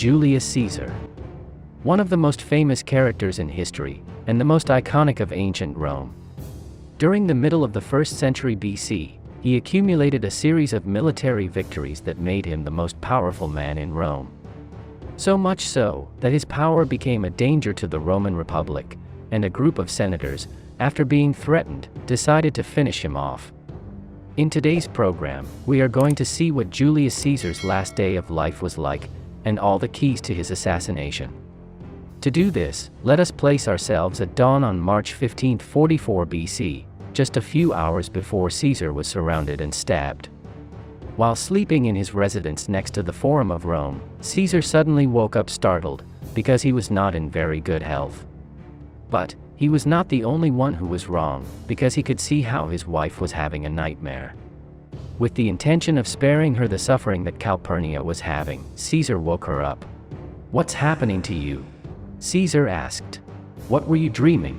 Julius Caesar. One of the most famous characters in history, and the most iconic of ancient Rome. During the middle of the 1st century BC, he accumulated a series of military victories that made him the most powerful man in Rome. So much so, that his power became a danger to the Roman Republic, and a group of senators, after being threatened, decided to finish him off. In today's program, we are going to see what Julius Caesar's last day of life was like, and all the keys to his assassination. To do this, let us place ourselves at dawn on March 15, 44 BC, just a few hours before Caesar was surrounded and stabbed. While sleeping in his residence next to the Forum of Rome, Caesar suddenly woke up startled, because he was not in very good health. But he was not the only one who was wrong, because he could see how his wife was having a nightmare. With the intention of sparing her the suffering that Calpurnia was having, Caesar woke her up. "What's happening to you?" Caesar asked. "What were you dreaming?"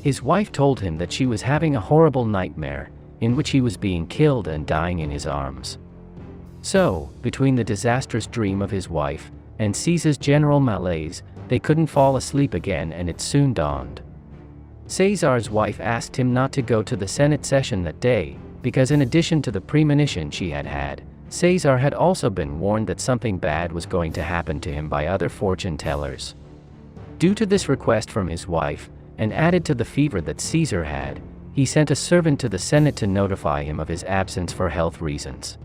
His wife told him that she was having a horrible nightmare, in which he was being killed and dying in his arms. So, between the disastrous dream of his wife, and Caesar's general malaise, they couldn't fall asleep again, and it soon dawned. Caesar's wife asked him not to go to the Senate session that day, because in addition to the premonition she had had, Caesar had also been warned that something bad was going to happen to him by other fortune tellers. Due to this request from his wife, and added to the fever that Caesar had, he sent a servant to the Senate to notify him of his absence for health reasons.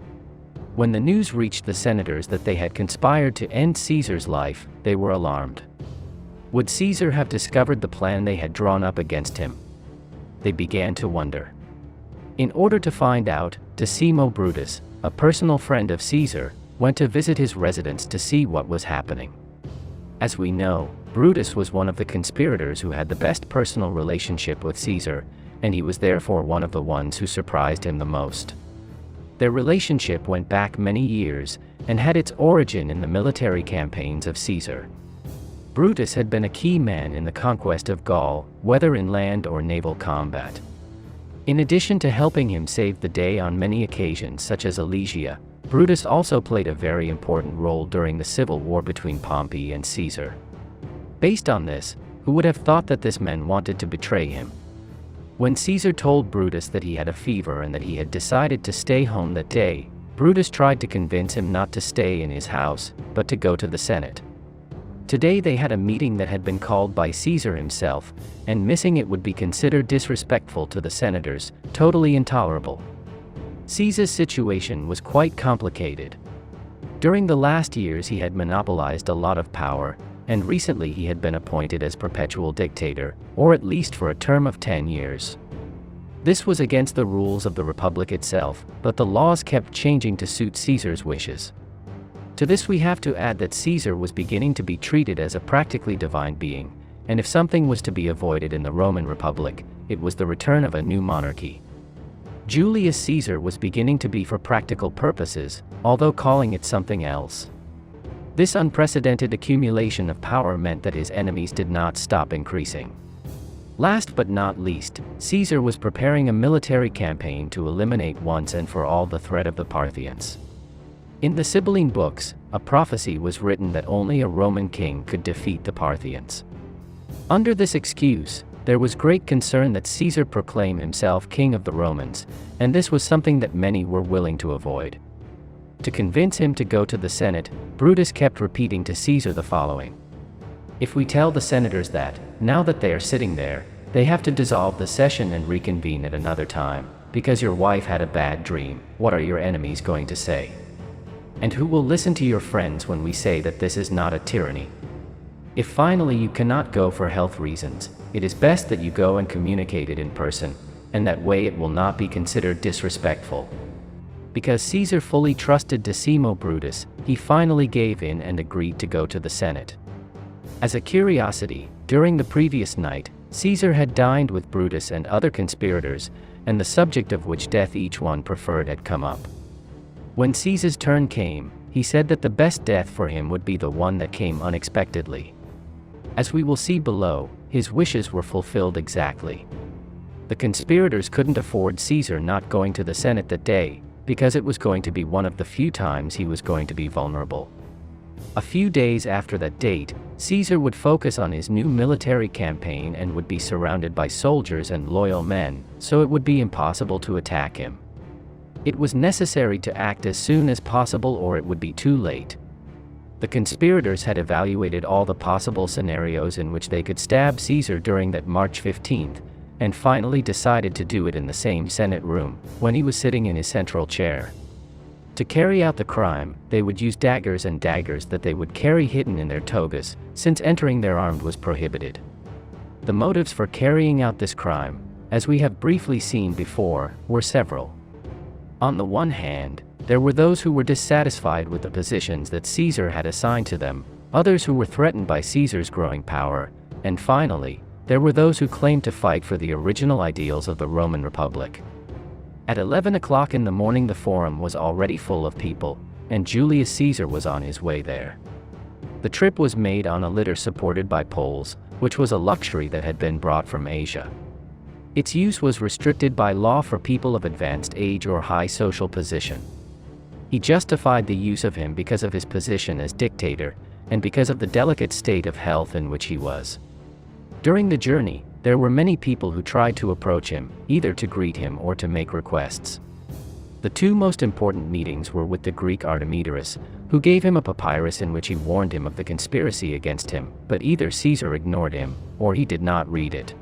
When the news reached the senators that they had conspired to end Caesar's life, they were alarmed. Would Caesar have discovered the plan they had drawn up against him? They began to wonder. In order to find out, Decimo Brutus, a personal friend of Caesar, went to visit his residence to see what was happening. As we know, Brutus was one of the conspirators who had the best personal relationship with Caesar, and he was therefore one of the ones who surprised him the most. Their relationship went back many years, and had its origin in the military campaigns of Caesar. Brutus had been a key man in the conquest of Gaul, whether in land or naval combat. In addition to helping him save the day on many occasions such as Alesia, Brutus also played a very important role during the civil war between Pompey and Caesar. Based on this, who would have thought that this man wanted to betray him? When Caesar told Brutus that he had a fever and that he had decided to stay home that day, Brutus tried to convince him not to stay in his house, but to go to the Senate. Today they had a meeting that had been called by Caesar himself, and missing it would be considered disrespectful to the senators, totally intolerable. Caesar's situation was quite complicated. During the last years he had monopolized a lot of power, and recently he had been appointed as perpetual dictator, or at least for a term of 10 years. This was against the rules of the Republic itself, but the laws kept changing to suit Caesar's wishes. To this we have to add that Caesar was beginning to be treated as a practically divine being, and if something was to be avoided in the Roman Republic, it was the return of a new monarchy. Julius Caesar was beginning to be for practical purposes, although calling it something else. This unprecedented accumulation of power meant that his enemies did not stop increasing. Last but not least, Caesar was preparing a military campaign to eliminate once and for all the threat of the Parthians. In the Sibylline books, a prophecy was written that only a Roman king could defeat the Parthians. Under this excuse, there was great concern that Caesar proclaim himself king of the Romans, and this was something that many were willing to avoid. To convince him to go to the Senate, Brutus kept repeating to Caesar the following: "If we tell the senators that, now that they are sitting there, they have to dissolve the session and reconvene at another time, because your wife had a bad dream, what are your enemies going to say? And who will listen to your friends when we say that this is not a tyranny? If finally you cannot go for health reasons, it is best that you go and communicate it in person, and that way it will not be considered disrespectful." Because Caesar fully trusted Decimo Brutus, he finally gave in and agreed to go to the Senate. As a curiosity, during the previous night, Caesar had dined with Brutus and other conspirators, and the subject of which death each one preferred had come up. When Caesar's turn came, he said that the best death for him would be the one that came unexpectedly. As we will see below, his wishes were fulfilled exactly. The conspirators couldn't afford Caesar not going to the Senate that day, because it was going to be one of the few times he was going to be vulnerable. A few days after that date, Caesar would focus on his new military campaign and would be surrounded by soldiers and loyal men, so it would be impossible to attack him. It was necessary to act as soon as possible or it would be too late. The conspirators had evaluated all the possible scenarios in which they could stab Caesar during that March 15th, and finally decided to do it in the same Senate room, when he was sitting in his central chair. To carry out the crime, they would use daggers that they would carry hidden in their togas, since entering there armed was prohibited. The motives for carrying out this crime, as we have briefly seen before, were several. On the one hand, there were those who were dissatisfied with the positions that Caesar had assigned to them, others who were threatened by Caesar's growing power, and finally, there were those who claimed to fight for the original ideals of the Roman Republic. At 11 o'clock in the morning the forum was already full of people, and Julius Caesar was on his way there. The trip was made on a litter supported by poles, which was a luxury that had been brought from Asia. Its use was restricted by law for people of advanced age or high social position. He justified the use of him because of his position as dictator, and because of the delicate state of health in which he was. During the journey, there were many people who tried to approach him, either to greet him or to make requests. The two most important meetings were with the Greek Artemidorus, who gave him a papyrus in which he warned him of the conspiracy against him, but either Caesar ignored him, or he did not read it.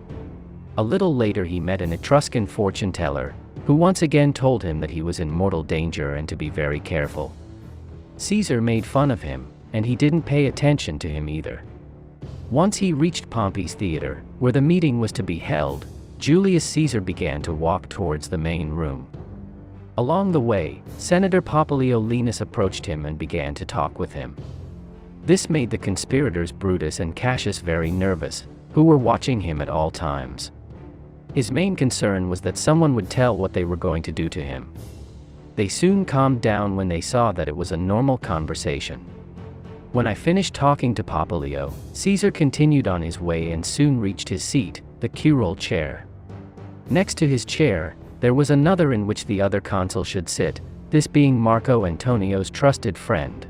A little later he met an Etruscan fortune teller, who once again told him that he was in mortal danger and to be very careful. Caesar made fun of him, and he didn't pay attention to him either. Once he reached Pompey's theater, where the meeting was to be held, Julius Caesar began to walk towards the main room. Along the way, Senator Popilio Lenus approached him and began to talk with him. This made the conspirators Brutus and Cassius very nervous, who were watching him at all times. His main concern was that someone would tell what they were going to do to him. They soon calmed down when they saw that it was a normal conversation. When I finished talking to Popilio, Caesar continued on his way and soon reached his seat, the curule chair. Next to his chair, there was another in which the other consul should sit, this being Marco Antonio's trusted friend.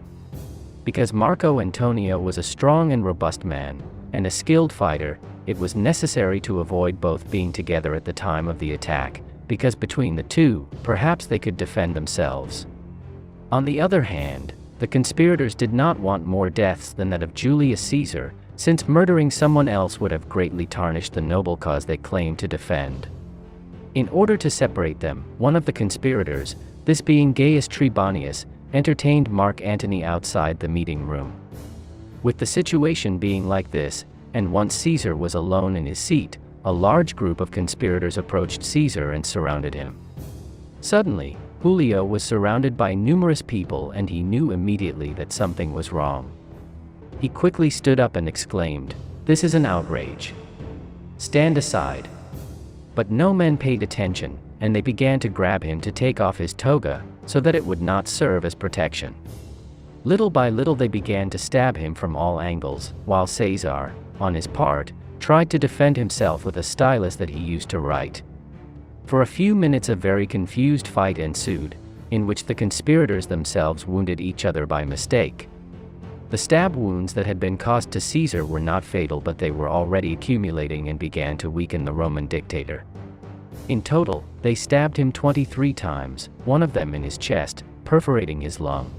Because Marco Antonio was a strong and robust man, and a skilled fighter, it was necessary to avoid both being together at the time of the attack, because between the two, perhaps they could defend themselves. On the other hand, the conspirators did not want more deaths than that of Julius Caesar, since murdering someone else would have greatly tarnished the noble cause they claimed to defend. In order to separate them, one of the conspirators, this being Gaius Trebonius, entertained Mark Antony outside the meeting room. With the situation being like this, and once Caesar was alone in his seat, a large group of conspirators approached Caesar and surrounded him. Suddenly, Julio was surrounded by numerous people and he knew immediately that something was wrong. He quickly stood up and exclaimed, "This is an outrage. Stand aside." But no men paid attention, and they began to grab him to take off his toga, so that it would not serve as protection. Little by little they began to stab him from all angles, while Caesar, on his part, tried to defend himself with a stylus that he used to write. For a few minutes a very confused fight ensued, in which the conspirators themselves wounded each other by mistake. The stab wounds that had been caused to Caesar were not fatal, but they were already accumulating and began to weaken the Roman dictator. In total, they stabbed him 23 times, one of them in his chest, perforating his lung.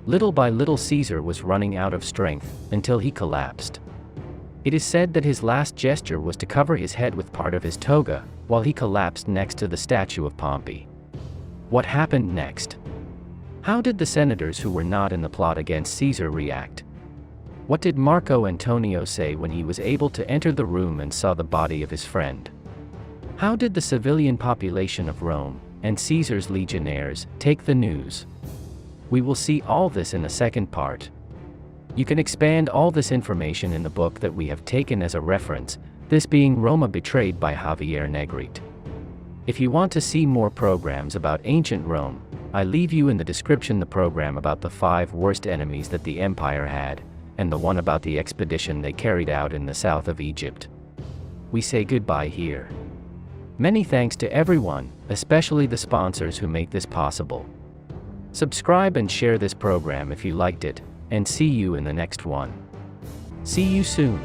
Little by little Caesar was running out of strength, until he collapsed. It is said that his last gesture was to cover his head with part of his toga, while he collapsed next to the statue of Pompey. What happened next? How did the senators who were not in the plot against Caesar react? What did Marco Antonio say when he was able to enter the room and saw the body of his friend? How did the civilian population of Rome, and Caesar's legionnaires, take the news? We will see all this in the second part. You can expand all this information in the book that we have taken as a reference, this being Roma Betrayed by Javier Negrete. If you want to see more programs about ancient Rome, I leave you in the description the program about the 5 worst enemies that the empire had, and the one about the expedition they carried out in the south of Egypt. We say goodbye here. Many thanks to everyone, especially the sponsors who make this possible. Subscribe and share this program if you liked it, and see you in the next one. See you soon.